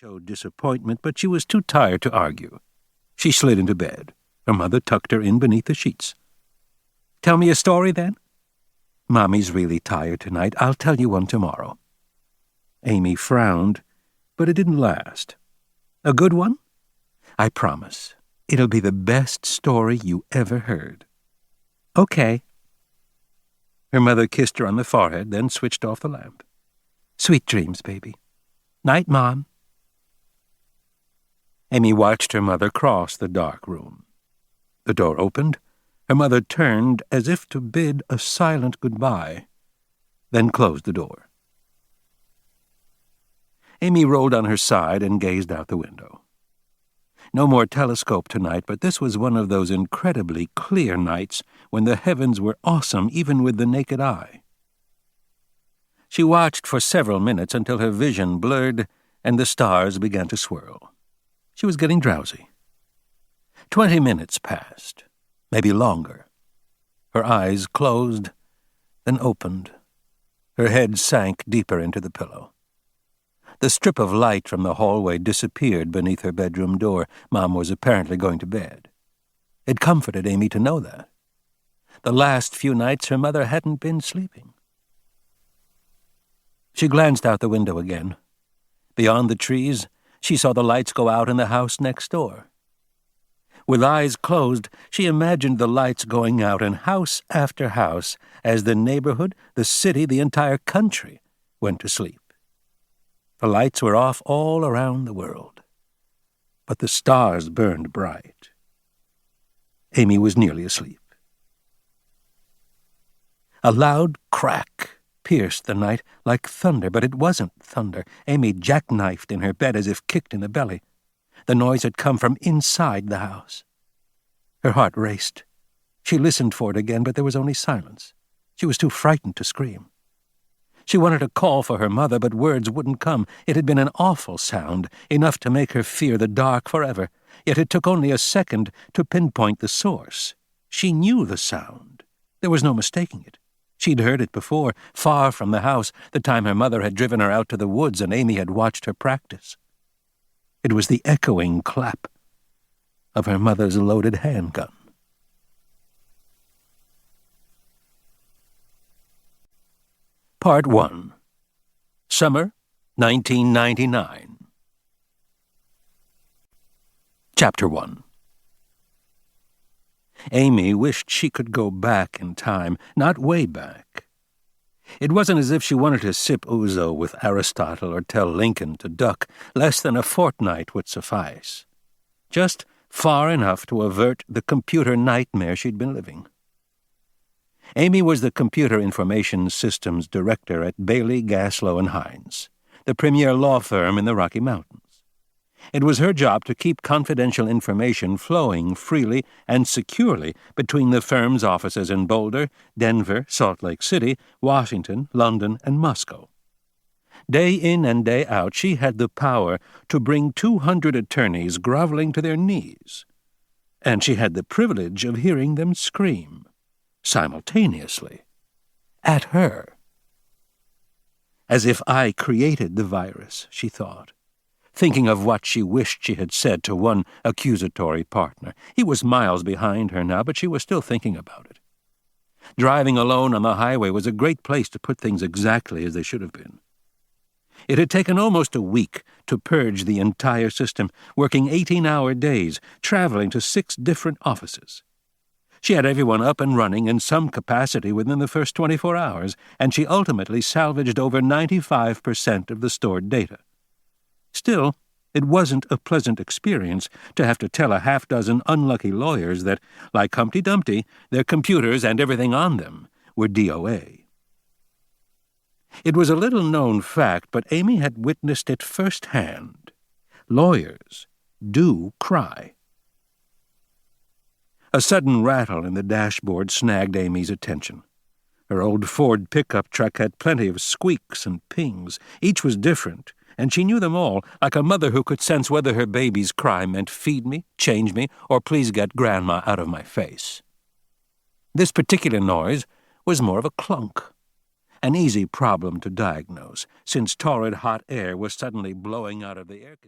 showed disappointment, but she was too tired to argue. She slid into bed. Her mother tucked her in beneath the sheets. "Tell me a story, then?" "Mommy's really tired tonight. I'll tell you one tomorrow." Amy frowned, but it didn't last. "A good one?" "I promise. It'll be the best story you ever heard." "Okay." Her mother kissed her on the forehead, then switched off the lamp. "Sweet dreams, baby." "Night, Mom." Amy watched her mother cross the dark room. The door opened. Her mother turned as if to bid a silent goodbye, then closed the door. Amy rolled on her side and gazed out the window. No more telescope tonight, but this was one of those incredibly clear nights when the heavens were awesome even with the naked eye. She watched for several minutes until her vision blurred and the stars began to swirl. She was getting drowsy. 20 minutes passed, maybe longer. Her eyes closed, then opened. Her head sank deeper into the pillow. The strip of light from the hallway disappeared beneath her bedroom door. Mom was apparently going to bed. It comforted Amy to know that. The last few nights her mother hadn't been sleeping. She glanced out the window again. Beyond the trees, she saw the lights go out in the house next door. With eyes closed, she imagined the lights going out in house after house as the neighborhood, the city, the entire country went to sleep. The lights were off all around the world, but the stars burned bright. Amy was nearly asleep. A loud crack pierced the night like thunder, but it wasn't thunder. Amy jackknifed in her bed as if kicked in the belly. The noise had come from inside the house. Her heart raced. She listened for it again, but there was only silence. She was too frightened to scream. She wanted to call for her mother, but words wouldn't come. It had been an awful sound, enough to make her fear the dark forever. Yet it took only a second to pinpoint the source. She knew the sound. There was no mistaking it. She'd heard it before, far from the house, the time her mother had driven her out to the woods and Amy had watched her practice. It was the echoing clap of her mother's loaded handgun. Part 1. Summer, 1999. Chapter 1. Amy wished she could go back in time, not way back. It wasn't as if she wanted to sip ouzo with Aristotle or tell Lincoln to duck. Less than a fortnight would suffice. Just far enough to avert the computer nightmare she'd been living. Amy was the Computer Information Systems Director at Bailey, Gaslow & Hines, the premier law firm in the Rocky Mountains. It was her job to keep confidential information flowing freely and securely between the firm's offices in Boulder, Denver, Salt Lake City, Washington, London, and Moscow. Day in and day out, she had the power to bring 200 attorneys groveling to their knees, and she had the privilege of hearing them scream, simultaneously, at her. As if I created the virus, she thought, thinking of what she wished she had said to one accusatory partner. He was miles behind her now, but she was still thinking about it. Driving alone on the highway was a great place to put things exactly as they should have been. It had taken almost a week to purge the entire system, working 18-hour days, traveling to 6 different offices. She had everyone up and running in some capacity within the first 24 hours, and she ultimately salvaged over 95% of the stored data. Still, it wasn't a pleasant experience to have to tell a half-dozen unlucky lawyers that, like Humpty Dumpty, their computers and everything on them were DOA. It was a little-known fact, but Amy had witnessed it firsthand. Lawyers do cry. A sudden rattle in the dashboard snagged Amy's attention. Her old Ford pickup truck had plenty of squeaks and pings. Each was different, and she knew them all, like a mother who could sense whether her baby's cry meant feed me, change me, or please get Grandma out of my face. This particular noise was more of a clunk. an easy problem to diagnose, since torrid hot air was suddenly blowing out of the air conditioner.